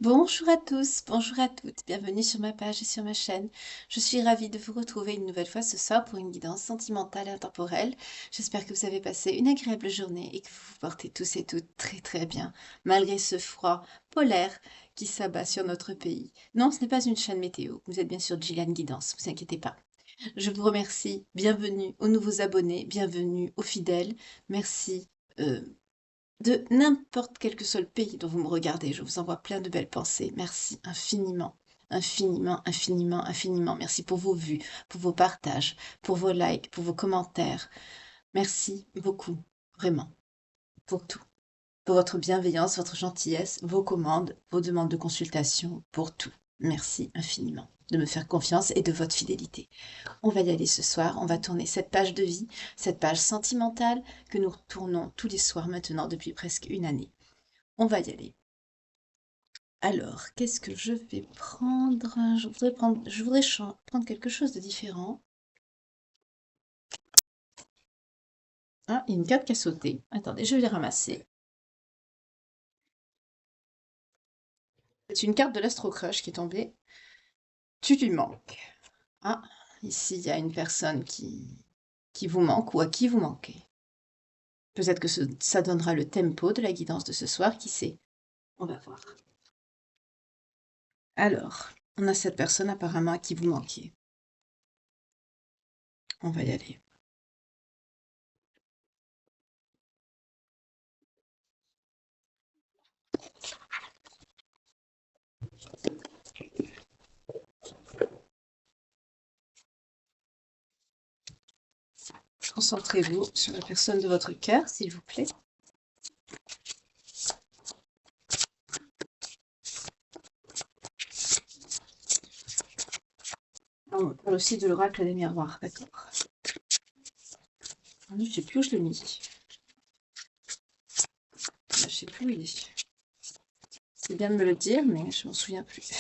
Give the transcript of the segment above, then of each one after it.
Bonjour à tous, bonjour à toutes, bienvenue sur ma page et sur ma chaîne. Je suis ravie de vous retrouver une nouvelle fois ce soir pour une guidance sentimentale et intemporelle. J'espère que vous avez passé une agréable journée et que vous vous portez tous et toutes très très bien, malgré ce froid polaire qui s'abat sur notre pays. Non, ce n'est pas une chaîne météo, vous êtes bien sûr Gillian Guidance, vous inquiétez pas. Je vous remercie, bienvenue aux nouveaux abonnés, bienvenue aux fidèles, merci euh, de n'importe quel que soit le pays dont vous me regardez. Je vous envoie plein de belles pensées. Merci infiniment, infiniment, infiniment, infiniment. Merci pour vos vues, pour vos partages, pour vos likes, pour vos commentaires. Merci beaucoup, vraiment, pour tout. Pour votre bienveillance, votre gentillesse, vos commandes, vos demandes de consultation, pour tout. Merci infiniment de me faire confiance et de votre fidélité. On va y aller ce soir, on va tourner cette page de vie, cette page sentimentale que nous tournons tous les soirs maintenant depuis presque une année. On va y aller. Alors, qu'est-ce que je vais prendre? Je voudrais prendre quelque chose de différent. Ah, il y a une carte qui a sauté. Attendez, je vais les ramasser. C'est une carte de l'Astro Crush qui est tombée. Tu lui manques. Ah, ici, il y a une personne qui vous manque ou à qui vous manquez. Peut-être que ça donnera le tempo de la guidance de ce soir, qui sait? On va voir. Alors, on a cette personne apparemment à qui vous manquiez. On va y aller. Concentrez-vous sur la personne de votre cœur, s'il vous plaît. On parle aussi de l'oracle des miroirs, d'accord. Je ne sais plus où je l'ai mis. Je ne sais plus où il est. C'est bien de me le dire, mais je m'en souviens plus.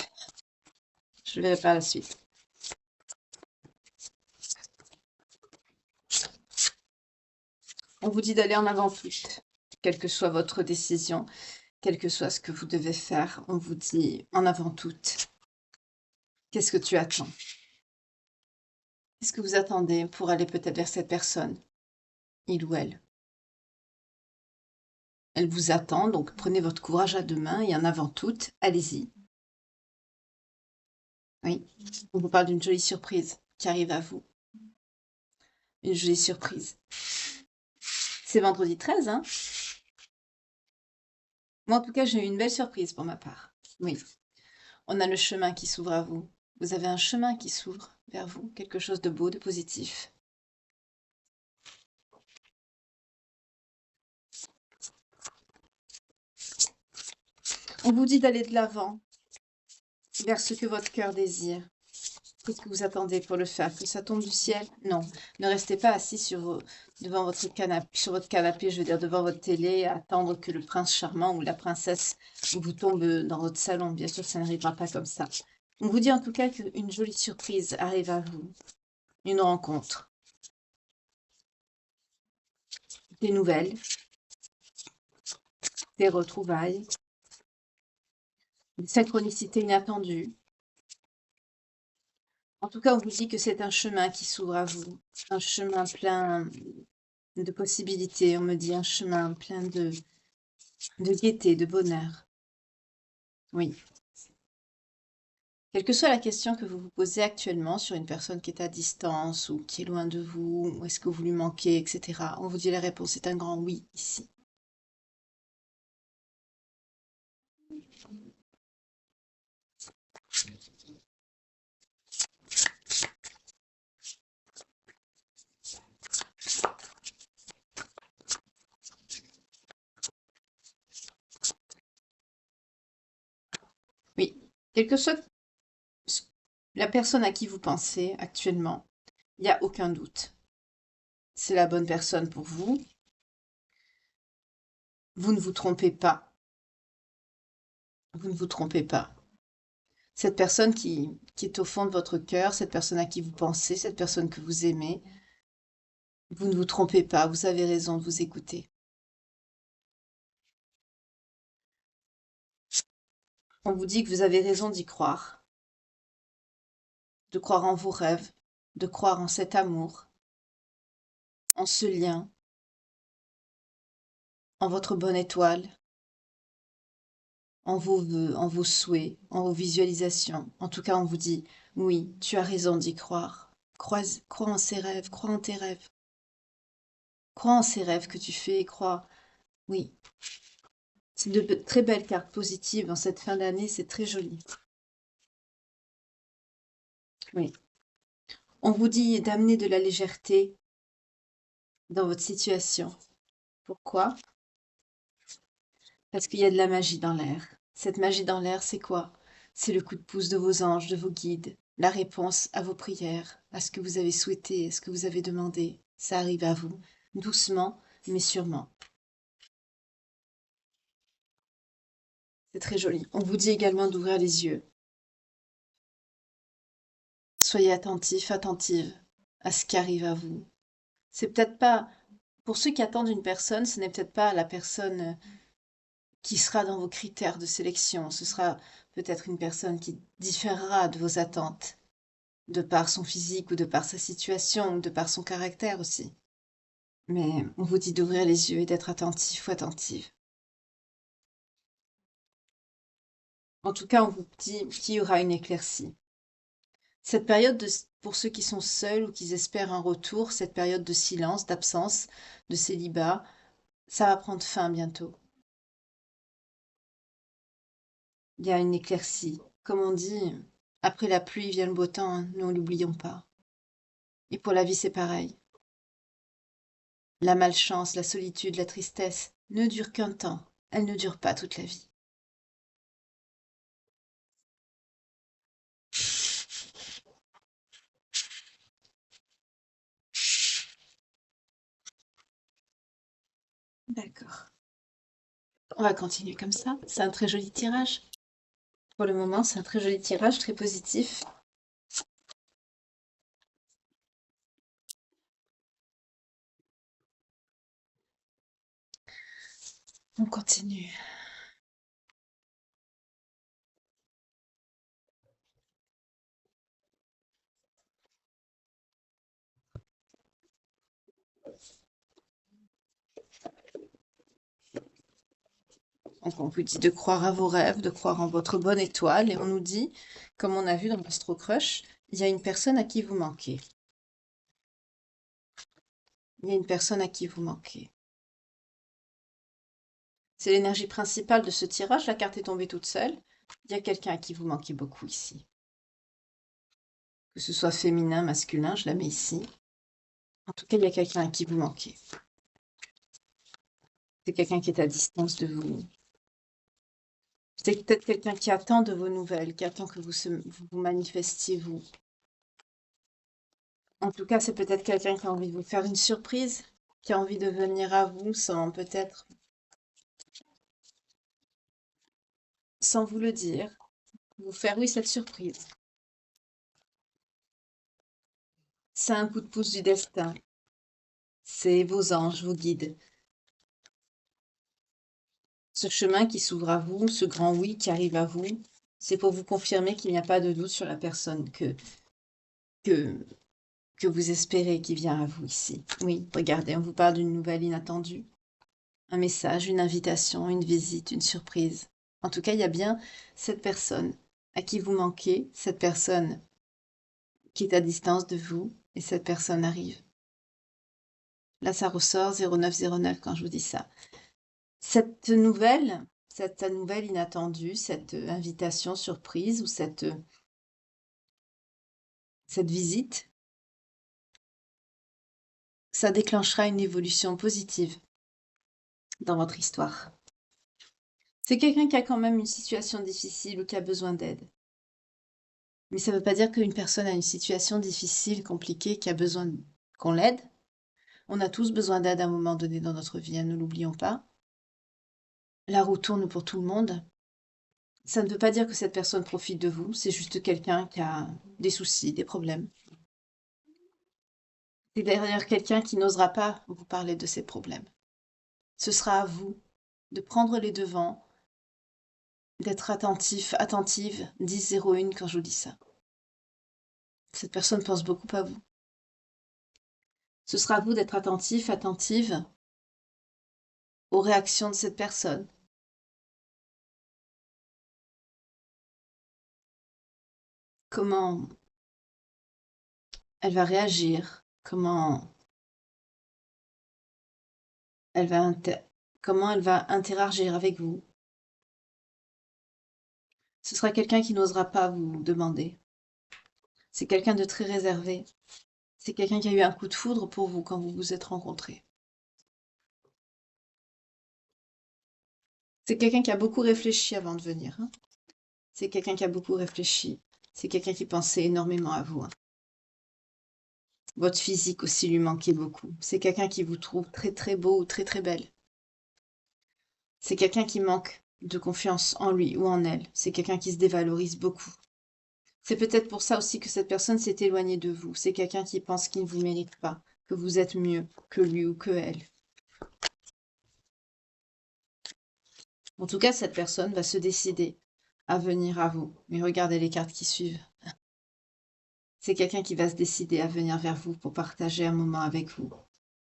Je le verrai par la suite. On vous dit d'aller en avant toute, quelle que soit votre décision, quel que soit ce que vous devez faire, on vous dit en avant toute. Qu'est-ce que tu attends? Qu'est-ce que vous attendez pour aller peut-être vers cette personne, il ou elle? Elle vous attend, donc prenez votre courage à deux mains et en avant toute, allez-y. Oui, on vous parle d'une jolie surprise qui arrive à vous. Une jolie surprise. C'est vendredi 13, hein? Moi, en tout cas, j'ai eu une belle surprise pour ma part. Oui, on a le chemin qui s'ouvre à vous. Vous avez un chemin qui s'ouvre vers vous, quelque chose de beau, de positif. On vous dit d'aller de l'avant, vers ce que votre cœur désire. Qu'est-ce que vous attendez pour le faire? Que ça tombe du ciel? Non. Ne restez pas assis devant votre canapé, sur votre canapé, je veux dire devant votre télé, à attendre que le prince charmant ou la princesse vous tombe dans votre salon. Bien sûr, ça n'arrivera pas comme ça. On vous dit en tout cas qu'une jolie surprise arrive à vous. Une rencontre, des nouvelles, des retrouvailles, une synchronicité inattendue. En tout cas, on vous dit que c'est un chemin qui s'ouvre à vous, un chemin plein de possibilités. On me dit un chemin plein de gaieté, de bonheur. Oui. Quelle que soit la question que vous vous posez actuellement sur une personne qui est à distance ou qui est loin de vous, ou est-ce que vous lui manquez, etc., on vous dit la réponse est un grand oui ici. Oui. Quelle que soit la personne à qui vous pensez actuellement, il n'y a aucun doute. C'est la bonne personne pour vous. Vous ne vous trompez pas. Vous ne vous trompez pas. Cette personne qui est au fond de votre cœur, cette personne à qui vous pensez, cette personne que vous aimez, vous ne vous trompez pas, vous avez raison de vous écouter. On vous dit que vous avez raison d'y croire, de croire en vos rêves, de croire en cet amour, en ce lien, en votre bonne étoile, en vos vœux, en vos souhaits, en vos visualisations. En tout cas, on vous dit, oui, tu as raison d'y croire. Crois en ces rêves, crois en tes rêves. Crois en ces rêves que tu fais, crois. Oui, c'est de très belles cartes positives en cette fin d'année, c'est très joli. Oui. On vous dit d'amener de la légèreté dans votre situation. Pourquoi? Parce qu'il y a de la magie dans l'air. Cette magie dans l'air, c'est quoi? C'est le coup de pouce de vos anges, de vos guides, la réponse à vos prières, à ce que vous avez souhaité, à ce que vous avez demandé. Ça arrive à vous, doucement, mais sûrement. C'est très joli. On vous dit également d'ouvrir les yeux. Soyez attentifs, attentives à ce qui arrive à vous. C'est peut-être pas, pour ceux qui attendent une personne, ce n'est peut-être pas la personne qui sera dans vos critères de sélection. Ce sera peut-être une personne qui différera de vos attentes, de par son physique ou de par sa situation ou de par son caractère aussi. Mais on vous dit d'ouvrir les yeux et d'être attentif ou attentive. En tout cas, on vous dit qu'il y aura une éclaircie. Cette période, pour ceux qui sont seuls ou qui espèrent un retour, cette période de silence, d'absence, de célibat, ça va prendre fin bientôt. Il y a une éclaircie. Comme on dit, après la pluie vient le beau temps, hein, ne l'oublions pas. Et pour la vie, c'est pareil. La malchance, la solitude, la tristesse ne durent qu'un temps. Elles ne durent pas toute la vie. D'accord. On va continuer comme ça. C'est un très joli tirage. Pour le moment, c'est un très joli tirage, très positif. On continue. Donc on vous dit de croire à vos rêves, de croire en votre bonne étoile. Et on nous dit, comme on a vu dans l'Astro Crush, il y a une personne à qui vous manquez. Il y a une personne à qui vous manquez. C'est l'énergie principale de ce tirage. La carte est tombée toute seule. Il y a quelqu'un à qui vous manquez beaucoup ici. Que ce soit féminin, masculin, je la mets ici. En tout cas, il y a quelqu'un à qui vous manquez. C'est quelqu'un qui est à distance de vous. C'est peut-être quelqu'un qui attend de vos nouvelles, qui attend que vous manifestiez vous. En tout cas, c'est peut-être quelqu'un qui a envie de vous faire une surprise, qui a envie de venir à vous sans vous le dire, vous faire, oui, cette surprise. C'est un coup de pouce du destin. C'est vos anges, vos guides. Ce chemin qui s'ouvre à vous, ce grand oui qui arrive à vous, c'est pour vous confirmer qu'il n'y a pas de doute sur la personne que, que vous espérez qui vient à vous ici. Oui, regardez, on vous parle d'une nouvelle inattendue. Un message, une invitation, une visite, une surprise. En tout cas, il y a bien cette personne à qui vous manquez, cette personne qui est à distance de vous, et cette personne arrive. Là, ça ressort 0909 quand je vous dis ça. Cette nouvelle inattendue, cette invitation surprise ou cette visite, ça déclenchera une évolution positive dans votre histoire. C'est quelqu'un qui a quand même une situation difficile ou qui a besoin d'aide. Mais ça ne veut pas dire qu'une personne a une situation difficile, compliquée, qui a besoin qu'on l'aide. On a tous besoin d'aide à un moment donné dans notre vie, hein, ne l'oublions pas. La roue tourne pour tout le monde. Ça ne veut pas dire que cette personne profite de vous, c'est juste quelqu'un qui a des soucis, des problèmes. C'est d'ailleurs quelqu'un qui n'osera pas vous parler de ses problèmes. Ce sera à vous de prendre les devants d'être attentif, attentive, 10-01 quand je vous dis ça. Cette personne pense beaucoup à vous. Ce sera à vous d'être attentif, attentive aux réactions de cette personne. Comment elle va réagir, elle va comment elle va interagir avec vous. Ce sera quelqu'un qui n'osera pas vous demander. C'est quelqu'un de très réservé. C'est quelqu'un qui a eu un coup de foudre pour vous quand vous vous êtes rencontrés. C'est quelqu'un qui a beaucoup réfléchi avant de venir, hein. C'est quelqu'un qui a beaucoup réfléchi. C'est quelqu'un qui pensait énormément à vous, hein. Votre physique aussi lui manquait beaucoup. C'est quelqu'un qui vous trouve très très beau ou très très belle. C'est quelqu'un qui manque de confiance en lui ou en elle. C'est quelqu'un qui se dévalorise beaucoup. C'est peut-être pour ça aussi que cette personne s'est éloignée de vous. C'est quelqu'un qui pense qu'il ne vous mérite pas, que vous êtes mieux que lui ou que elle. En tout cas, cette personne va se décider à venir à vous. Mais regardez les cartes qui suivent. C'est quelqu'un qui va se décider à venir vers vous pour partager un moment avec vous.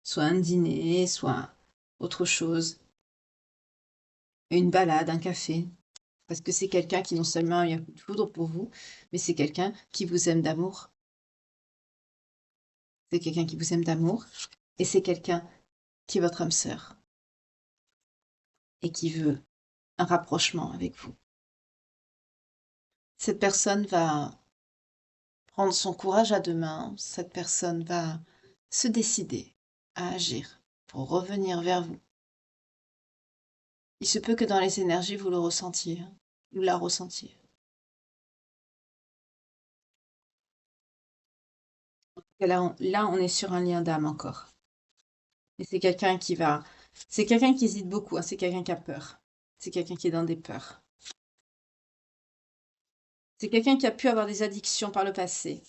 Soit un dîner, soit autre chose. Une balade, un café. Parce que c'est quelqu'un qui non seulement a eu un coup de foudre pour vous, mais c'est quelqu'un qui vous aime d'amour. C'est quelqu'un qui vous aime d'amour. Et c'est quelqu'un qui est votre âme sœur. Et qui veut un rapprochement avec vous. Cette personne va prendre son courage à deux mains. Cette personne va se décider à agir pour revenir vers vous. Il se peut que dans les énergies, vous le ressentiez, hein, ou la ressentiez. Là, on est sur un lien d'âme encore. Et c'est quelqu'un c'est quelqu'un qui hésite beaucoup, hein, c'est quelqu'un qui a peur. C'est quelqu'un qui est dans des peurs. C'est quelqu'un qui a pu avoir des addictions par le passé.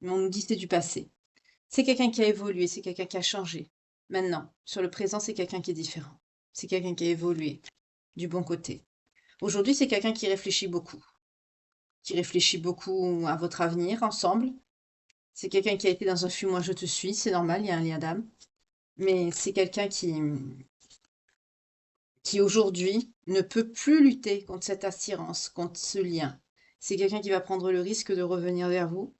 Mais on nous dit que c'est du passé. C'est quelqu'un qui a évolué, c'est quelqu'un qui a changé. Maintenant, sur le présent, c'est quelqu'un qui est différent. C'est quelqu'un qui a évolué du bon côté. Aujourd'hui, c'est quelqu'un qui réfléchit beaucoup à votre avenir ensemble. C'est quelqu'un qui a été dans un fumoir je te suis, c'est normal, il y a un lien d'âme. Mais c'est quelqu'un qui aujourd'hui ne peut plus lutter contre cette attirance, contre ce lien. C'est quelqu'un qui va prendre le risque de revenir vers vous.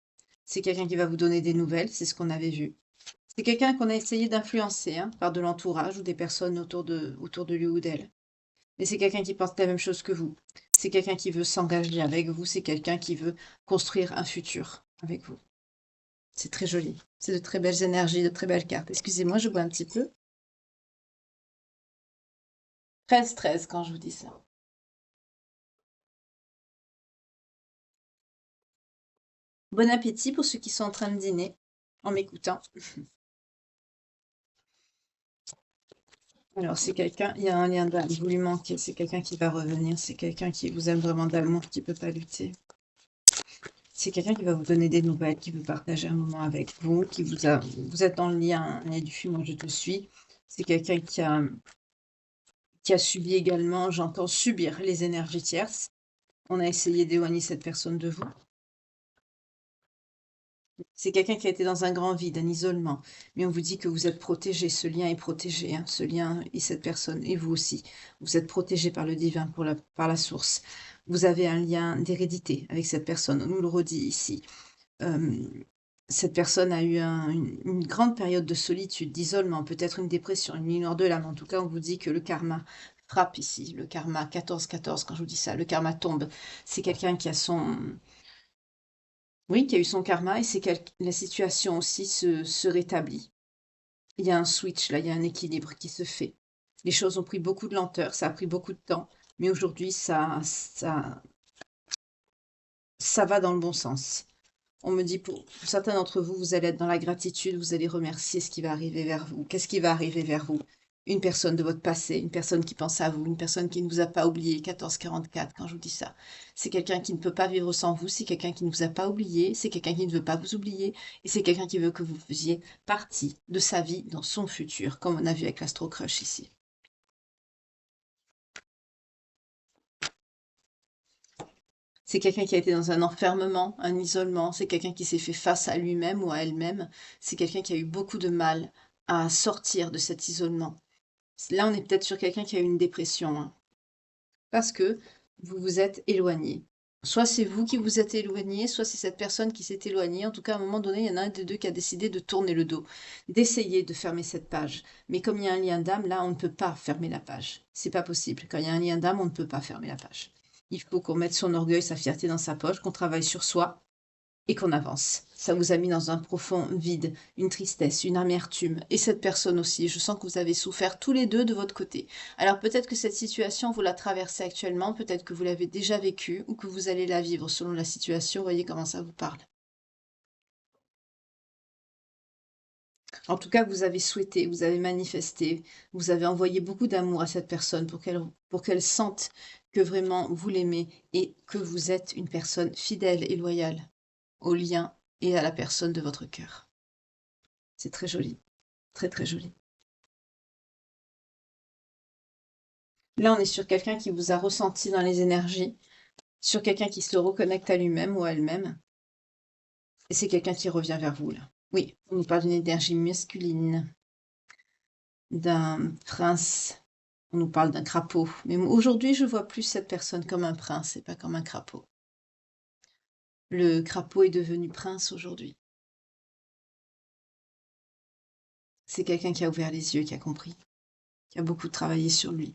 C'est quelqu'un qui va vous donner des nouvelles, c'est ce qu'on avait vu. C'est quelqu'un qu'on a essayé d'influencer, hein, par de l'entourage ou des personnes autour de lui ou d'elle. Mais c'est quelqu'un qui pense la même chose que vous. C'est quelqu'un qui veut s'engager avec vous. C'est quelqu'un qui veut construire un futur avec vous. C'est très joli. C'est de très belles énergies, de très belles cartes. Excusez-moi, je bois un petit peu. 13-13 quand je vous dis ça. Bon appétit pour ceux qui sont en train de dîner en m'écoutant. Alors, c'est quelqu'un, il y a un lien d'âme, vous lui manquez, c'est quelqu'un qui va revenir, c'est quelqu'un qui vous aime vraiment d'amour, qui ne peut pas lutter. C'est quelqu'un qui va vous donner des nouvelles, qui veut partager un moment avec vous, vous êtes dans le lien et du film, moi je te suis. C'est quelqu'un qui a subi également, j'entends subir les énergies tierces. On a essayé d'éloigner cette personne de vous. C'est quelqu'un qui a été dans un grand vide, un isolement. Mais on vous dit que vous êtes protégé, ce lien est protégé, hein, ce lien et cette personne, et vous aussi. Vous êtes protégé par le divin, par la source. Vous avez un lien d'hérédité avec cette personne, on nous le redit ici. Cette personne a eu une grande période de solitude, d'isolement, peut-être une dépression, une nuit noire de l'âme. En tout cas, on vous dit que le karma frappe ici, le karma 14-14, quand je vous dis ça, le karma tombe. C'est quelqu'un qui a oui, qui a eu son karma et c'est que la situation aussi se rétablit. Il y a un switch, là, il y a un équilibre qui se fait. Les choses ont pris beaucoup de lenteur, ça a pris beaucoup de temps, mais aujourd'hui, ça va dans le bon sens. On me dit pour certains d'entre vous, vous allez être dans la gratitude, vous allez remercier ce qui va arriver vers vous. Qu'est-ce qui va arriver vers vous? Une personne de votre passé, une personne qui pense à vous, une personne qui ne vous a pas oublié, 1444 quand je vous dis ça. C'est quelqu'un qui ne peut pas vivre sans vous, c'est quelqu'un qui ne vous a pas oublié, c'est quelqu'un qui ne veut pas vous oublier, et c'est quelqu'un qui veut que vous faisiez partie de sa vie dans son futur, comme on a vu avec l'Astro Crush ici. C'est quelqu'un qui a été dans un enfermement, un isolement. C'est quelqu'un qui s'est fait face à lui-même ou à elle-même. C'est quelqu'un qui a eu beaucoup de mal à sortir de cet isolement. Là, on est peut-être sur quelqu'un qui a eu une dépression, hein, parce que vous vous êtes éloigné. Soit c'est vous qui vous êtes éloigné, soit c'est cette personne qui s'est éloignée. En tout cas, à un moment donné, il y en a un des deux qui a décidé de tourner le dos, d'essayer de fermer cette page. Mais comme il y a un lien d'âme, là, on ne peut pas fermer la page. C'est pas possible. Quand il y a un lien d'âme, on ne peut pas fermer la page. Il faut qu'on mette son orgueil, sa fierté dans sa poche, qu'on travaille sur soi et qu'on avance. Ça vous a mis dans un profond vide, une tristesse, une amertume. Et cette personne aussi, je sens que vous avez souffert tous les deux de votre côté. Alors peut-être que cette situation, vous la traversez actuellement, peut-être que vous l'avez déjà vécue ou que vous allez la vivre selon la situation. Voyez comment ça vous parle. En tout cas, vous avez souhaité, vous avez manifesté, vous avez envoyé beaucoup d'amour à cette personne pour qu'elle sente que vraiment vous l'aimez et que vous êtes une personne fidèle et loyale au lien et à la personne de votre cœur. C'est très joli, très très joli. Là, on est sur quelqu'un qui vous a ressenti dans les énergies, sur quelqu'un qui se reconnecte à lui-même ou à elle-même, et c'est quelqu'un qui revient vers vous, là. Oui, on nous parle d'une énergie masculine, d'un prince, on nous parle d'un crapaud. Mais aujourd'hui, je vois plus cette personne comme un prince et pas comme un crapaud. Le crapaud est devenu prince aujourd'hui. C'est quelqu'un qui a ouvert les yeux, qui a compris, qui a beaucoup travaillé sur lui.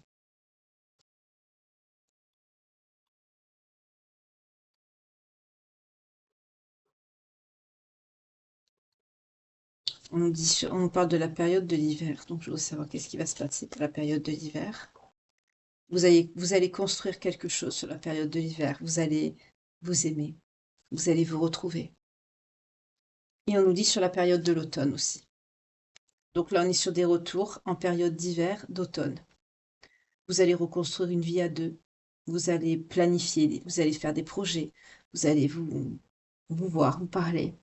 On nous parle de la période de l'hiver, donc je veux savoir qu'est-ce qui va se passer pour la période de l'hiver. Vous allez construire quelque chose sur la période de l'hiver. Vous allez vous aimer. Vous allez vous retrouver. Et on nous dit sur la période de l'automne aussi. Donc là, on est sur des retours en période d'hiver, d'automne. Vous allez reconstruire une vie à deux. Vous allez planifier, vous allez faire des projets. Vous allez vous voir, vous parler.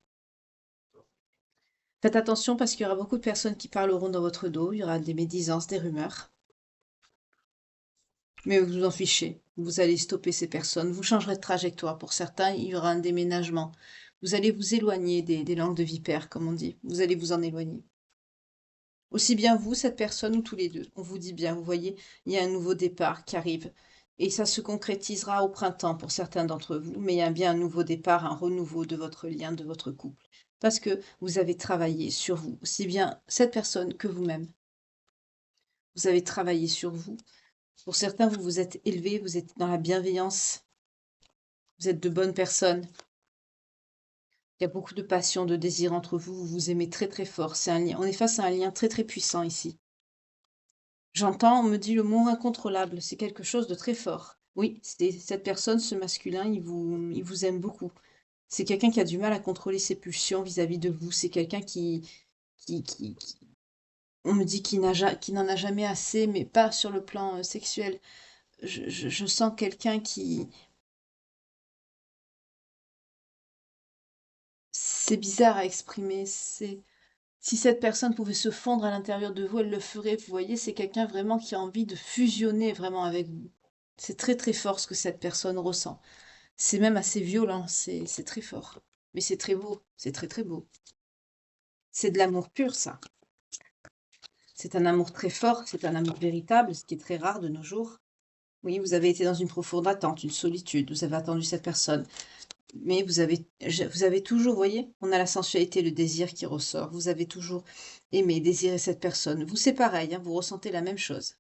Faites attention parce qu'il y aura beaucoup de personnes qui parleront dans votre dos. Il y aura des médisances, des rumeurs. Mais vous vous en fichez. Vous allez stopper ces personnes. Vous changerez de trajectoire. Pour certains, il y aura un déménagement. Vous allez vous éloigner des langues de vipère, comme on dit. Vous allez vous en éloigner. Aussi bien vous, cette personne, ou tous les deux. On vous dit bien, vous voyez, il y a un nouveau départ qui arrive. Et ça se concrétisera au printemps pour certains d'entre vous. Mais il y a bien un nouveau départ, un renouveau de votre lien, de votre couple. Parce que vous avez travaillé sur vous, aussi bien cette personne que vous-même. Vous avez travaillé sur vous. Pour certains, vous vous êtes élevés, vous êtes dans la bienveillance, vous êtes de bonnes personnes. Il y a beaucoup de passion, de désir entre vous, vous vous aimez très très fort. C'est un lien, on est face à un lien très très puissant ici. J'entends, on me dit le mot incontrôlable, c'est quelque chose de très fort. Oui, c'est cette personne, ce masculin, il vous aime beaucoup. C'est quelqu'un qui a du mal à contrôler ses pulsions vis-à-vis de vous. C'est quelqu'un qui- on me dit qu'il n'en a jamais assez, mais pas sur le plan sexuel. Je sens quelqu'un qui, c'est bizarre à exprimer. C'est si cette personne pouvait se fondre à l'intérieur de vous, elle le ferait. Vous voyez, c'est quelqu'un vraiment qui a envie de fusionner vraiment avec vous. C'est très très fort ce que cette personne ressent. C'est même assez violent, c'est très fort. Mais c'est très beau, c'est très très beau. C'est de l'amour pur, ça. C'est un amour très fort, c'est un amour véritable, ce qui est très rare de nos jours. Oui, vous avez été dans une profonde attente, une solitude, vous avez attendu cette personne. Mais vous avez toujours, vous voyez, on a la sensualité, le désir qui ressort. Vous avez toujours aimé, désiré cette personne. Vous, c'est pareil, hein, vous ressentez la même chose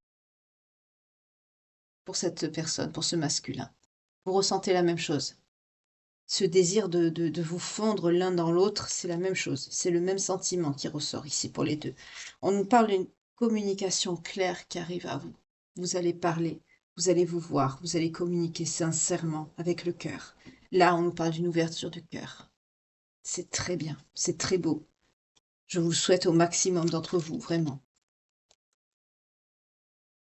pour cette personne, pour ce masculin. Vous ressentez la même chose. Ce désir de vous fondre l'un dans l'autre, c'est la même chose. C'est le même sentiment qui ressort ici pour les deux. On nous parle d'une communication claire qui arrive à vous. Vous allez parler, vous allez vous voir, vous allez communiquer sincèrement avec le cœur. Là, on nous parle d'une ouverture du cœur. C'est très bien, c'est très beau. Je vous le souhaite au maximum d'entre vous, vraiment.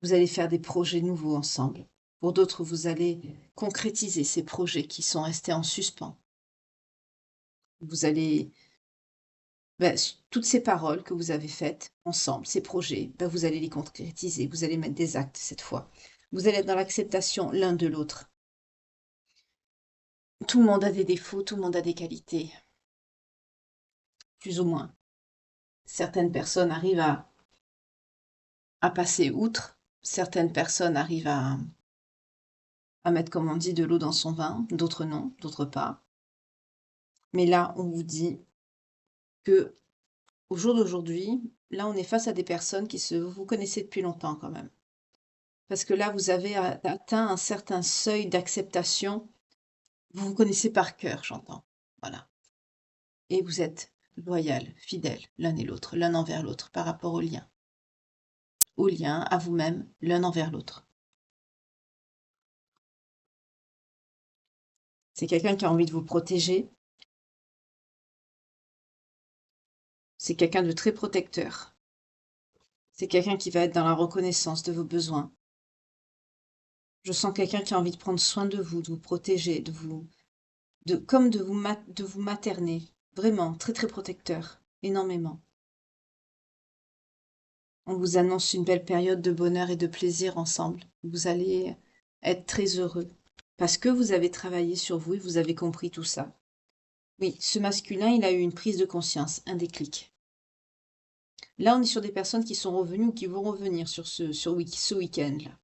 Vous allez faire des projets nouveaux ensemble. Pour d'autres, vous allez concrétiser ces projets qui sont restés en suspens. Vous allez, toutes ces paroles que vous avez faites ensemble, ces projets, vous allez les concrétiser. Vous allez mettre des actes cette fois. Vous allez être dans l'acceptation l'un de l'autre. Tout le monde a des défauts, tout le monde a des qualités, plus ou moins. Certaines personnes arrivent à passer outre, certaines personnes arrivent à mettre, comme on dit, de l'eau dans son vin, d'autres non, d'autres pas. Mais là, on vous dit que au jour d'aujourd'hui, là, on est face à des personnes vous connaissez depuis longtemps quand même. Parce que là, vous avez atteint un certain seuil d'acceptation. Vous vous connaissez par cœur, j'entends. Voilà. Et vous êtes loyal, fidèles l'un et l'autre, l'un envers l'autre, par rapport au lien, à vous-même, l'un envers l'autre. C'est quelqu'un qui a envie de vous protéger. C'est quelqu'un de très protecteur. C'est quelqu'un qui va être dans la reconnaissance de vos besoins. Je sens quelqu'un qui a envie de prendre soin de vous protéger, comme de vous materner. Vraiment, très très protecteur. Énormément. On vous annonce une belle période de bonheur et de plaisir ensemble. Vous allez être très heureux parce que vous avez travaillé sur vous et vous avez compris tout ça. Oui, ce masculin, il a eu une prise de conscience, un déclic. Là, on est sur des personnes qui sont revenues ou qui vont revenir sur ce week-end-là.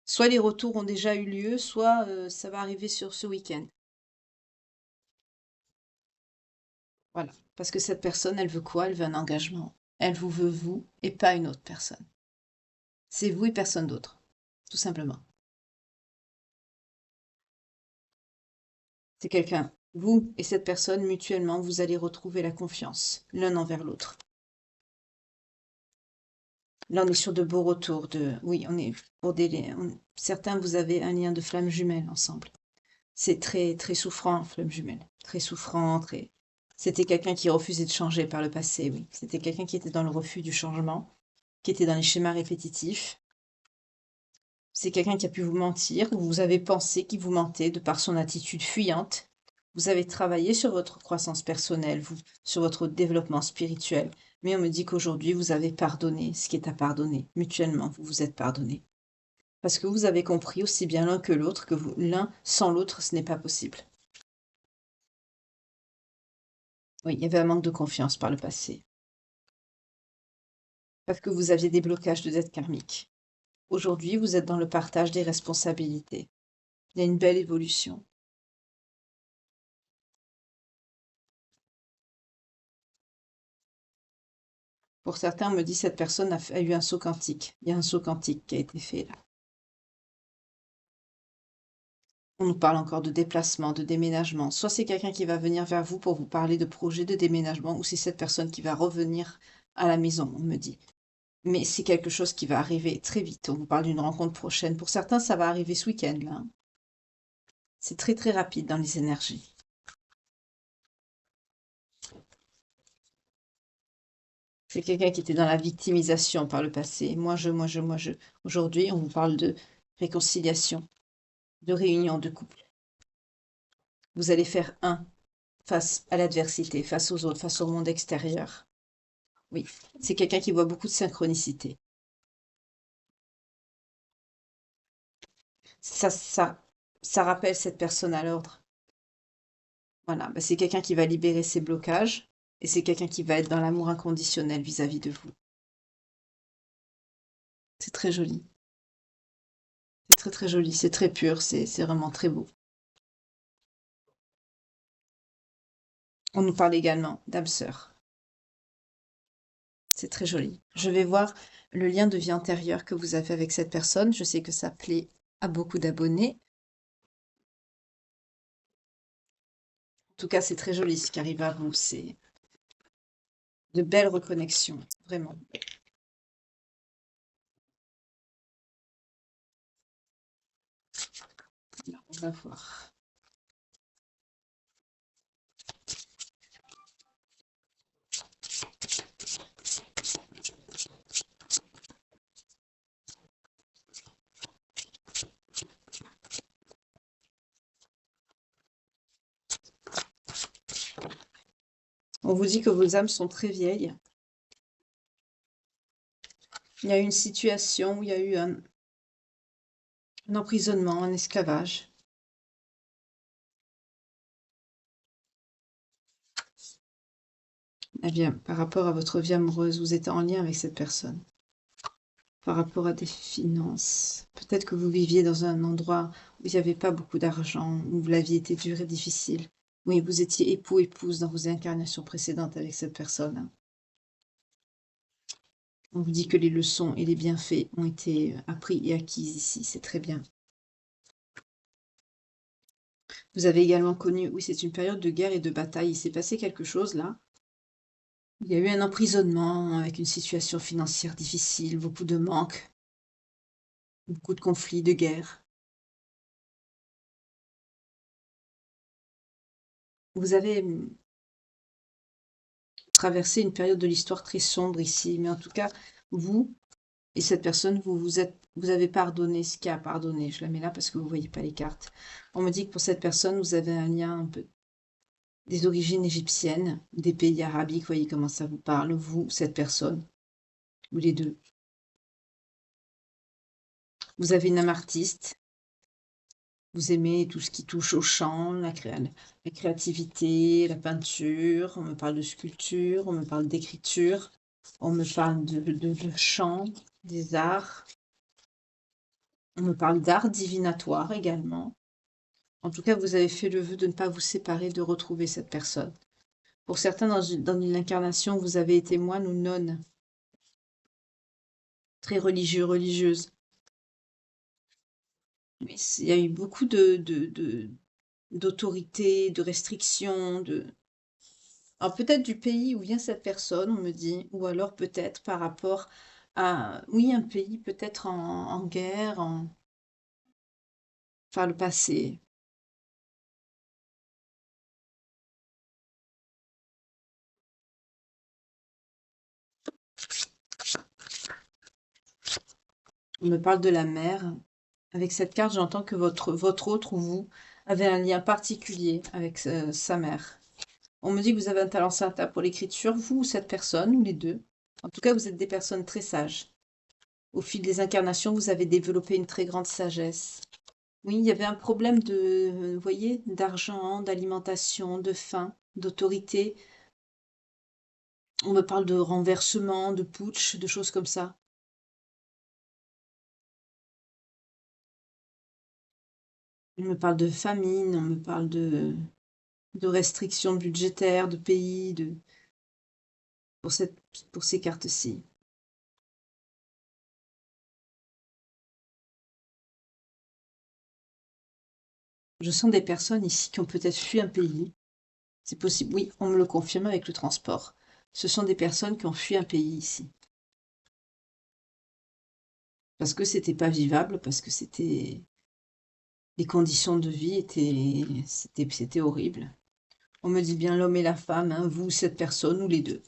Soit les retours ont déjà eu lieu, soit ça va arriver sur ce week-end. Voilà. Parce que cette personne, elle veut quoi? Elle veut un engagement. Elle vous veut vous et pas une autre personne. C'est vous et personne d'autre, tout simplement. C'est quelqu'un. Vous et cette personne, mutuellement, vous allez retrouver la confiance, l'un envers l'autre. Là, on est sur de beaux retours. Oui, on est pour certains, vous avez un lien de flamme jumelle ensemble. C'est très, très souffrant, flamme jumelle. Très souffrant, très. C'était quelqu'un qui refusait de changer par le passé, oui. C'était quelqu'un qui était dans le refus du changement, qui était dans les schémas répétitifs. C'est quelqu'un qui a pu vous mentir, ou vous avez pensé qu'il vous mentait de par son attitude fuyante. Vous avez travaillé sur votre croissance personnelle, sur votre développement spirituel, mais on me dit qu'aujourd'hui, vous avez pardonné ce qui est à pardonner. Mutuellement, vous vous êtes pardonné. Parce que vous avez compris aussi bien l'un que l'autre que l'un sans l'autre, ce n'est pas possible. Oui, il y avait un manque de confiance par le passé. Parce que vous aviez des blocages de dette karmique. Aujourd'hui, vous êtes dans le partage des responsabilités. Il y a une belle évolution. Pour certains, on me dit cette personne a eu un saut quantique. Il y a un saut quantique qui a été fait là. On nous parle encore de déplacement, de déménagement. Soit c'est quelqu'un qui va venir vers vous pour vous parler de projet de déménagement, ou c'est cette personne qui va revenir à la maison, on me dit. Mais c'est quelque chose qui va arriver très vite. On vous parle d'une rencontre prochaine. Pour certains, ça va arriver ce week-end là. C'est très très rapide dans les énergies. C'est quelqu'un qui était dans la victimisation par le passé. Moi, je. Aujourd'hui, on vous parle de réconciliation, de réunion de couple. Vous allez faire un face à l'adversité, face aux autres, face au monde extérieur. Oui, c'est quelqu'un qui voit beaucoup de synchronicité. Ça rappelle cette personne à l'ordre. Voilà, bah, c'est quelqu'un qui va libérer ses blocages et c'est quelqu'un qui va être dans l'amour inconditionnel vis-à-vis de vous. C'est très joli. C'est très très joli, c'est très pur, c'est vraiment très beau. On nous parle également d'âme sœur. C'est très joli. Je vais voir le lien de vie antérieure que vous avez avec cette personne. Je sais que ça plaît à beaucoup d'abonnés. En tout cas, c'est très joli ce qui arrive à vous. C'est de belles reconnexions, vraiment. Alors, on va voir. On vous dit que vos âmes sont très vieilles. Il y a eu une situation où il y a eu un emprisonnement, un esclavage. Eh bien, par rapport à votre vie amoureuse, vous êtes en lien avec cette personne. Par rapport à des finances, peut-être que vous viviez dans un endroit où il n'y avait pas beaucoup d'argent, où la vie était dure et difficile. Oui, vous étiez époux-épouse dans vos incarnations précédentes avec cette personne, hein. On vous dit que les leçons et les bienfaits ont été appris et acquis ici, c'est très bien. Vous avez également connu, oui, c'est une période de guerre et de bataille. Il s'est passé quelque chose là. Il y a eu un emprisonnement avec une situation financière difficile, beaucoup de manques, beaucoup de conflits, de guerres. Vous avez traversé une période de l'histoire très sombre ici, mais en tout cas, vous et cette personne, vous avez pardonné ce qui a pardonné. Je la mets là parce que vous ne voyez pas les cartes. On me dit que pour cette personne, vous avez un lien un peu des origines égyptiennes, des pays arabiques, vous voyez comment ça vous parle, vous, cette personne, ou les deux. Vous avez une âme artiste, vous aimez tout ce qui touche au chant, la créativité, la peinture, on me parle de sculpture, on me parle d'écriture, on me parle de chant, des arts, on me parle d'art divinatoire également. En tout cas, vous avez fait le vœu de ne pas vous séparer, de retrouver cette personne. Pour certains, dans une incarnation, vous avez été moine ou nonne, très religieux, religieuse. Mais il y a eu beaucoup d'autorité, de restrictions, alors peut-être du pays où vient cette personne, on me dit, ou alors peut-être par rapport à, oui, un pays peut-être en guerre, par le passé. On me parle de la mer. Avec cette carte, j'entends que votre autre ou vous avez un lien particulier avec sa mère. On me dit que vous avez un talent certain pour l'écriture, vous ou cette personne, ou les deux. En tout cas, vous êtes des personnes très sages. Au fil des incarnations, vous avez développé une très grande sagesse. Oui, il y avait un problème vous voyez, d'argent, d'alimentation, de faim, d'autorité. On me parle de renversement, de putsch, de choses comme ça. On me parle de famine, on me parle de restrictions budgétaires, de pays, pour pour ces cartes-ci. Je sens des personnes ici qui ont peut-être fui un pays. C'est possible, oui, on me le confirme avec le transport. Ce sont des personnes qui ont fui un pays ici. Parce que c'était pas vivable, parce que les conditions de vie c'était horrible. On me dit bien l'homme et la femme, hein, vous, cette personne ou les deux.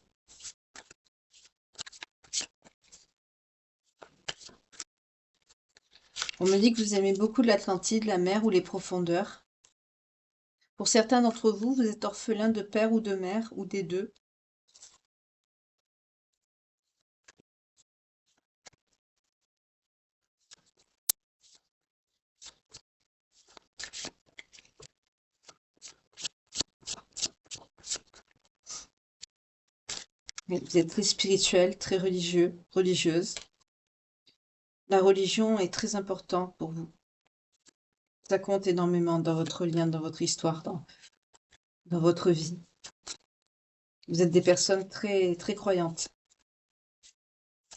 On me dit que vous aimez beaucoup l'Atlantide, la mer ou les profondeurs. Pour certains d'entre vous, vous êtes orphelin de père ou de mère ou des deux. Mais vous êtes très spirituel, très religieux, religieuse. La religion est très importante pour vous. Ça compte énormément dans votre lien, dans votre histoire, dans votre vie. Vous êtes des personnes très, très croyantes.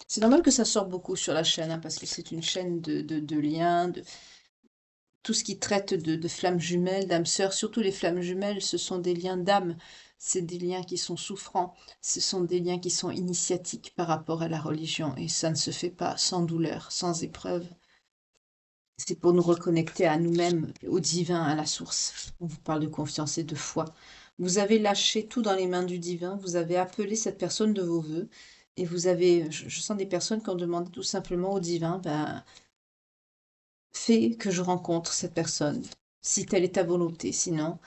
C'est normal que ça sorte beaucoup sur la chaîne, hein, parce que c'est une chaîne de liens, de tout ce qui traite de flammes jumelles, d'âmes sœurs. Surtout les flammes jumelles, ce sont des liens d'âme. C'est des liens qui sont souffrants. Ce sont des liens qui sont initiatiques par rapport à la religion. Et ça ne se fait pas sans douleur, sans épreuve. C'est pour nous reconnecter à nous-mêmes, au divin, à la source. On vous parle de confiance et de foi. Vous avez lâché tout dans les mains du divin, vous avez appelé cette personne de vos voeux, et je sens des personnes qui ont demandé tout simplement au divin, ben, fais que je rencontre cette personne, si telle est ta volonté, sinon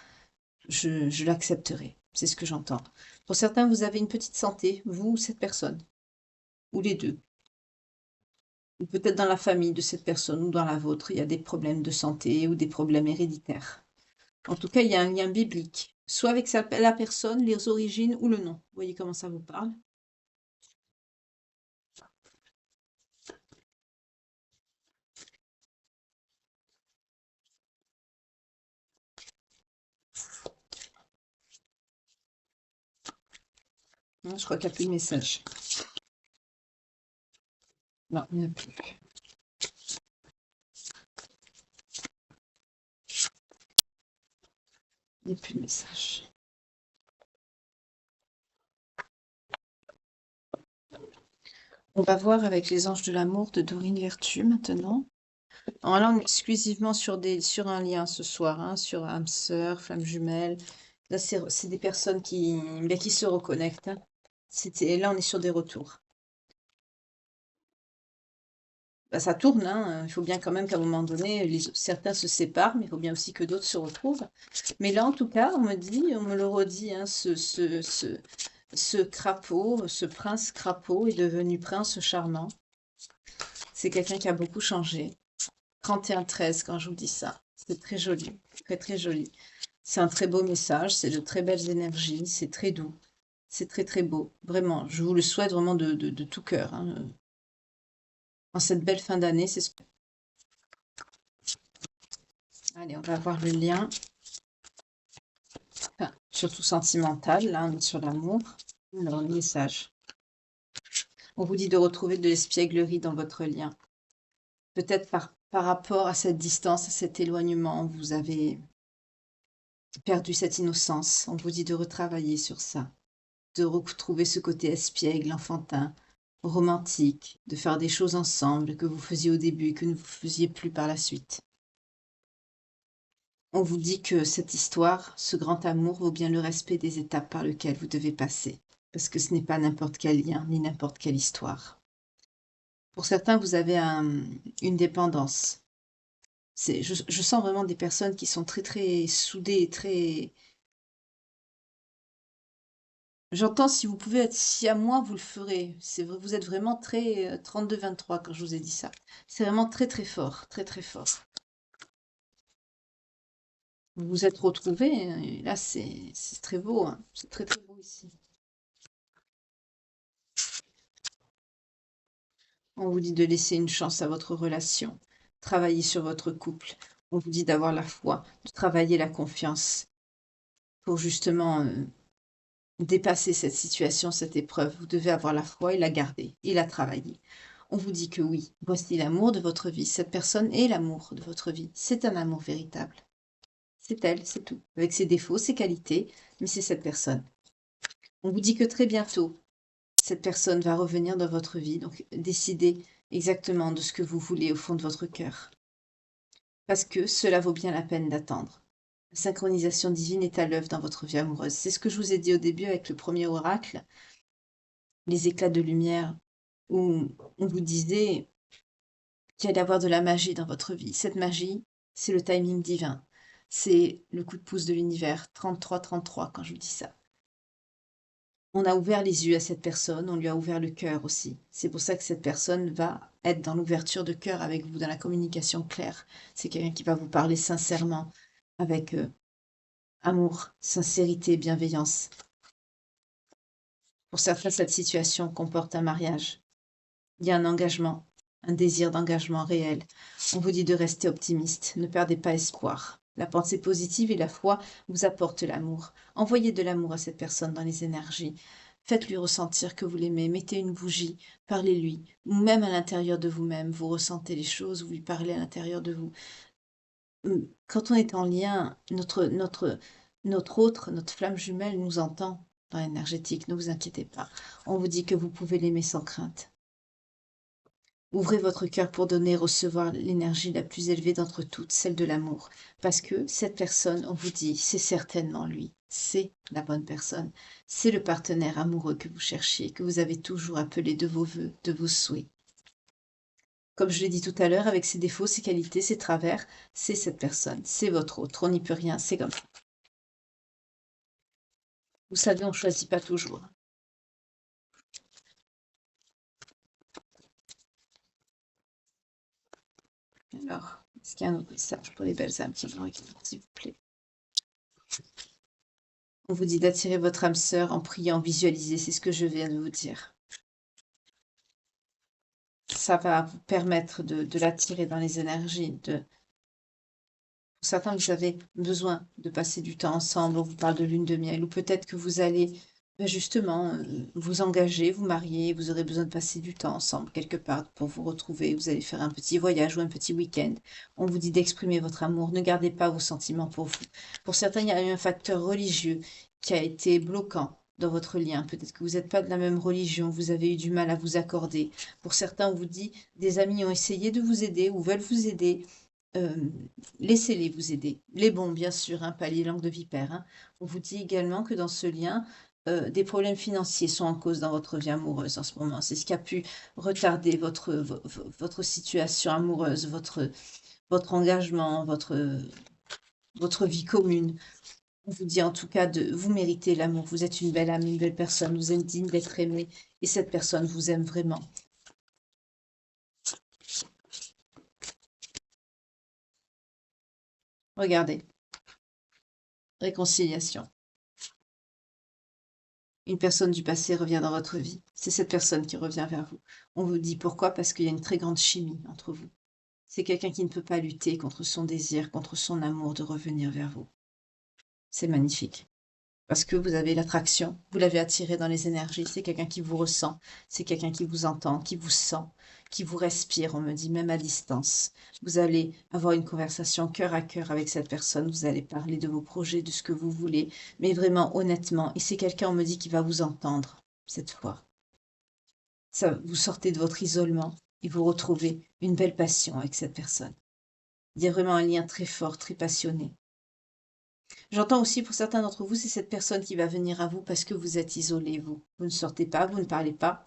je l'accepterai. C'est ce que j'entends. Pour certains, vous avez une petite santé, vous ou cette personne, ou les deux. Ou peut-être dans la famille de cette personne ou dans la vôtre, il y a des problèmes de santé ou des problèmes héréditaires. En tout cas, il y a un lien biblique soit avec la personne, les origines ou le nom. Vous voyez comment ça vous parle? Non, je crois qu'il n'y a plus de message. Non, il n'y en a plus. Il n'y a plus de message. On va voir avec les anges de l'amour de Dorine Vertu maintenant. Alors là, on est exclusivement sur un lien ce soir, hein, sur âme sœur, flamme jumelle. Là, c'est des personnes qui se reconnectent, hein. Là, on est sur des retours. Bah, ça tourne, hein. Il faut bien quand même qu'à un moment donné, certains se séparent, mais il faut bien aussi que d'autres se retrouvent. Mais là, en tout cas, on me le redit, hein, ce crapaud, ce prince crapaud est devenu prince charmant. C'est quelqu'un qui a beaucoup changé. 31-13 quand je vous dis ça. C'est très joli, très très joli. C'est un très beau message, c'est de très belles énergies, c'est très doux, c'est très très beau. Vraiment, je vous le souhaite vraiment de tout cœur, hein. En cette belle fin d'année, c'est ce que... Allez, on va voir le lien. Enfin, surtout sentimental, là, on est sur l'amour. Alors, le message. On vous dit de retrouver de l'espièglerie dans votre lien. Peut-être par rapport à cette distance, à cet éloignement, vous avez perdu cette innocence. On vous dit de retravailler sur ça, de retrouver ce côté espiègle, enfantin, romantique, de faire des choses ensemble que vous faisiez au début et que ne vous faisiez plus par la suite. On vous dit que cette histoire, ce grand amour, vaut bien le respect des étapes par lesquelles vous devez passer, parce que ce n'est pas n'importe quel lien, ni n'importe quelle histoire. Pour certains, vous avez une dépendance. Je sens vraiment des personnes qui sont très très soudées, très... J'entends si vous pouvez être si à moi, vous le ferez. Vous êtes vraiment très 32-23 quand je vous ai dit ça. C'est vraiment très très fort, très très fort. Vous vous êtes retrouvés, et là c'est très beau, hein. C'est très très beau ici. On vous dit de laisser une chance à votre relation, travailler sur votre couple. On vous dit d'avoir la foi, de travailler la confiance pour justement dépasser cette situation, cette épreuve. Vous devez avoir la foi et la garder et la travailler. On vous dit que oui, voici l'amour de votre vie. Cette personne est l'amour de votre vie. C'est un amour véritable. C'est elle, c'est tout. Avec ses défauts, ses qualités, mais c'est cette personne. On vous dit que très bientôt, cette personne va revenir dans votre vie. Donc, décidez exactement de ce que vous voulez au fond de votre cœur. Parce que cela vaut bien la peine d'attendre. La synchronisation divine est à l'œuvre dans votre vie amoureuse. C'est ce que je vous ai dit au début avec le premier oracle, les éclats de lumière, où on vous disait qu'il allait y avoir de la magie dans votre vie. Cette magie, c'est le timing divin. C'est le coup de pouce de l'univers. 33-33 quand je vous dis ça. On a ouvert les yeux à cette personne, on lui a ouvert le cœur aussi. C'est pour ça que cette personne va être dans l'ouverture de cœur avec vous, dans la communication claire. C'est quelqu'un qui va vous parler sincèrement, avec amour, sincérité, bienveillance. Pour certains, cette situation comporte un mariage. Il y a un engagement, un désir d'engagement réel. On vous dit de rester optimiste, ne perdez pas espoir. La pensée positive et la foi vous apportent l'amour. Envoyez de l'amour à cette personne dans les énergies. Faites-lui ressentir que vous l'aimez. Mettez une bougie, parlez-lui. Ou même à l'intérieur de vous-même, vous ressentez les choses, vous lui parlez à l'intérieur de vous. Quand on est en lien, notre flamme jumelle nous entend dans l'énergétique. Ne vous inquiétez pas. On vous dit que vous pouvez l'aimer sans crainte. Ouvrez votre cœur pour donner et recevoir l'énergie la plus élevée d'entre toutes, celle de l'amour. Parce que cette personne, on vous dit, c'est certainement lui. C'est la bonne personne. C'est le partenaire amoureux que vous cherchiez, que vous avez toujours appelé de vos voeux, de vos souhaits. Comme je l'ai dit tout à l'heure, avec ses défauts, ses qualités, ses travers, c'est cette personne. C'est votre autre. On n'y peut rien. C'est comme ça. Vous savez, on ne choisit pas toujours. Alors, est-ce qu'il y a un autre message pour les belles âmes qui vont écrire, s'il vous plaît? On vous dit d'attirer votre âme sœur en priant, visualiser, c'est ce que je viens de vous dire. Ça va vous permettre de l'attirer dans les énergies. Pour certains, vous avez besoin de passer du temps ensemble, on vous parle de lune de miel, ou peut-être que vous allez justement vous engager, vous marier, vous aurez besoin de passer du temps ensemble quelque part pour vous retrouver, vous allez faire un petit voyage ou un petit week-end. On vous dit d'exprimer votre amour, ne gardez pas vos sentiments pour vous. Pour certains, il y a eu un facteur religieux qui a été bloquant dans votre lien. Peut-être que vous n'êtes pas de la même religion, vous avez eu du mal à vous accorder. Pour certains, on vous dit, des amis ont essayé de vous aider ou veulent vous aider. Euh, Laissez-les vous aider. Les bons, bien sûr, hein, pas les langues de vipère. Hein. On vous dit également que dans ce lien, des problèmes financiers sont en cause dans votre vie amoureuse en ce moment. C'est ce qui a pu retarder votre situation amoureuse, votre engagement, votre vie commune. On vous dit en tout cas de vous méritez l'amour. Vous êtes une belle âme, une belle personne. Vous êtes digne d'être aimé. Et cette personne vous aime vraiment. Regardez. Réconciliation. Une personne du passé revient dans votre vie. C'est cette personne qui revient vers vous. On vous dit pourquoi? Parce qu'il y a une très grande chimie entre vous. C'est quelqu'un qui ne peut pas lutter contre son désir, contre son amour de revenir vers vous. C'est magnifique. Parce que vous avez l'attraction, vous l'avez attiré dans les énergies. C'est quelqu'un qui vous ressent, c'est quelqu'un qui vous entend, qui vous sent, qui vous respire, on me dit, même à distance. Vous allez avoir une conversation cœur à cœur avec cette personne. Vous allez parler de vos projets, de ce que vous voulez, mais vraiment honnêtement. Et c'est quelqu'un, on me dit, qui va vous entendre cette fois. Ça, vous sortez de votre isolement et vous retrouvez une belle passion avec cette personne. Il y a vraiment un lien très fort, très passionné. J'entends aussi pour certains d'entre vous, c'est cette personne qui va venir à vous parce que vous êtes isolé, vous. Vous ne sortez pas, vous ne parlez pas.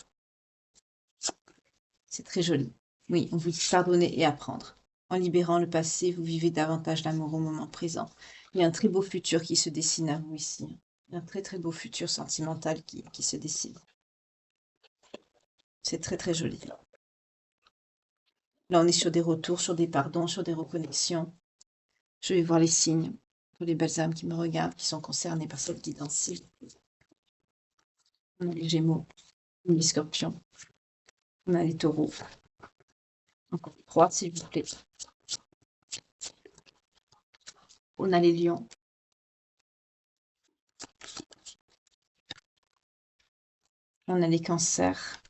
C'est très joli. Oui, on vous dit pardonner et apprendre. En libérant le passé, vous vivez davantage l'amour au moment présent. Il y a un très beau futur qui se dessine à vous ici. Un très très beau futur sentimental qui se dessine. C'est très très joli. Là, on est sur des retours, sur des pardons, sur des reconnexions. Je vais voir les signes pour les belles âmes qui me regardent, qui sont concernées par cette guidance-ci. On a les Gémeaux, on a les Scorpions, on a les Taureaux. Encore 3, s'il vous plaît. On a les Lions. On a les Cancers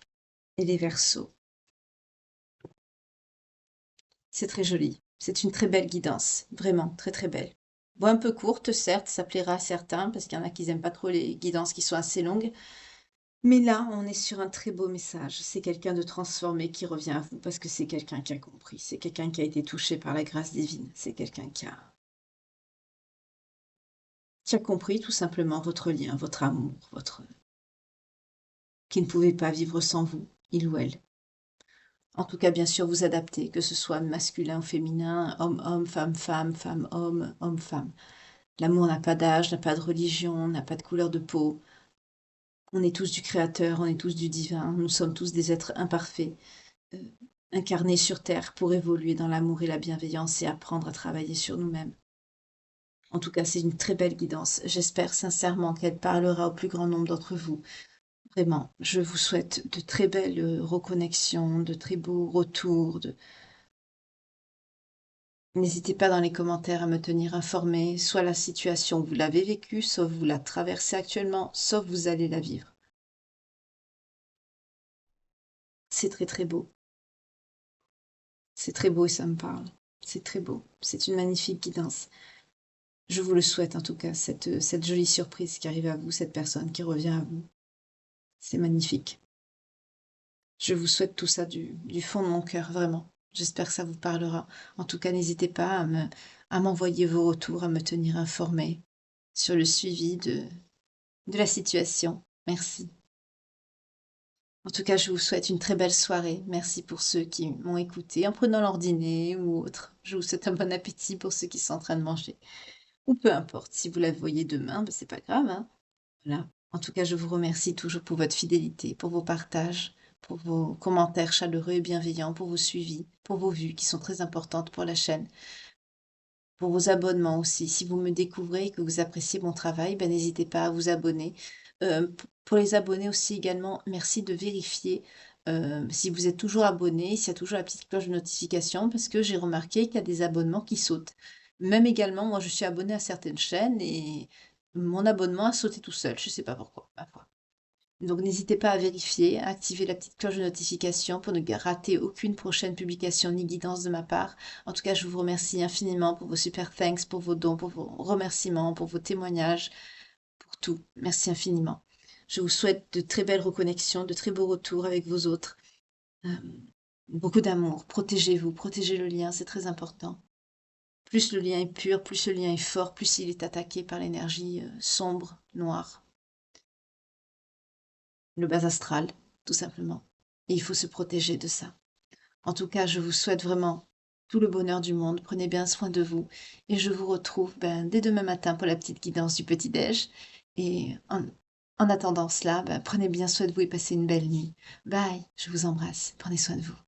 et les Verseaux. C'est très joli. C'est une très belle guidance. Vraiment, très très belle. Bon, un peu courte, certes, ça plaira à certains, parce qu'il y en a qui n'aiment pas trop les guidances qui sont assez longues. Mais là, on est sur un très beau message. C'est quelqu'un de transformé qui revient à vous, parce que c'est quelqu'un qui a compris. C'est quelqu'un qui a été touché par la grâce divine. C'est quelqu'un qui a compris tout simplement votre lien, votre amour, qui ne pouvait pas vivre sans vous, il ou elle. En tout cas, bien sûr, vous adapter, que ce soit masculin ou féminin, homme-homme, femme-femme, femme-homme, homme-femme. L'amour n'a pas d'âge, n'a pas de religion, n'a pas de couleur de peau. On est tous du Créateur, on est tous du divin, nous sommes tous des êtres imparfaits, euh, incarnés sur Terre pour évoluer dans l'amour et la bienveillance et apprendre à travailler sur nous-mêmes. En tout cas, c'est une très belle guidance. J'espère sincèrement qu'elle parlera au plus grand nombre d'entre vous. Vraiment, je vous souhaite de très belles reconnexions, de très beaux retours. N'hésitez pas dans les commentaires à me tenir informé, soit la situation vous l'avez vécue, soit vous la traversez actuellement, soit vous allez la vivre. C'est très très beau. C'est très beau et ça me parle. C'est très beau. C'est une magnifique guidance. Je vous le souhaite en tout cas, cette jolie surprise qui arrive à vous, cette personne qui revient à vous. C'est magnifique. Je vous souhaite tout ça du fond de mon cœur, vraiment. J'espère que ça vous parlera. En tout cas, n'hésitez pas à m'envoyer vos retours, à me tenir informé sur le suivi de la situation. Merci. En tout cas, je vous souhaite une très belle soirée. Merci pour ceux qui m'ont écouté en prenant leur dîner ou autre. Je vous souhaite un bon appétit pour ceux qui sont en train de manger. Ou peu importe, si vous la voyez demain, ben c'est pas grave, hein. Voilà. En tout cas, je vous remercie toujours pour votre fidélité, pour vos partages, pour vos commentaires chaleureux et bienveillants, pour vos suivis, pour vos vues qui sont très importantes pour la chaîne. pour vos abonnements aussi. Si vous me découvrez et que vous appréciez mon travail, ben, n'hésitez pas à vous abonner. Pour les abonnés aussi également, merci de vérifier, si vous êtes toujours abonné, s'il y a toujours la petite cloche de notification parce que j'ai remarqué qu'il y a des abonnements qui sautent. Même également, moi je suis abonnée à certaines chaînes et mon abonnement a sauté tout seul, je ne sais pas pourquoi, ma foi. Donc n'hésitez pas à vérifier, à activer la petite cloche de notification pour ne rater aucune prochaine publication ni guidance de ma part. En tout cas, je vous remercie infiniment pour vos super thanks, pour vos dons, pour vos remerciements, pour vos témoignages, pour tout. Merci infiniment. Je vous souhaite de très belles reconnexions, de très beaux retours avec vos autres. Euh, Beaucoup d'amour. Protégez-vous, protégez le lien, c'est très important. Plus le lien est pur, plus le lien est fort, plus il est attaqué par l'énergie sombre, noire, le bas astral, tout simplement. Et il faut se protéger de ça. En tout cas, je vous souhaite vraiment tout le bonheur du monde. Prenez bien soin de vous. Et je vous retrouve dès demain matin pour la petite guidance du petit-déj. Et en attendant cela, prenez bien soin de vous et passez une belle nuit. Bye, je vous embrasse. Prenez soin de vous.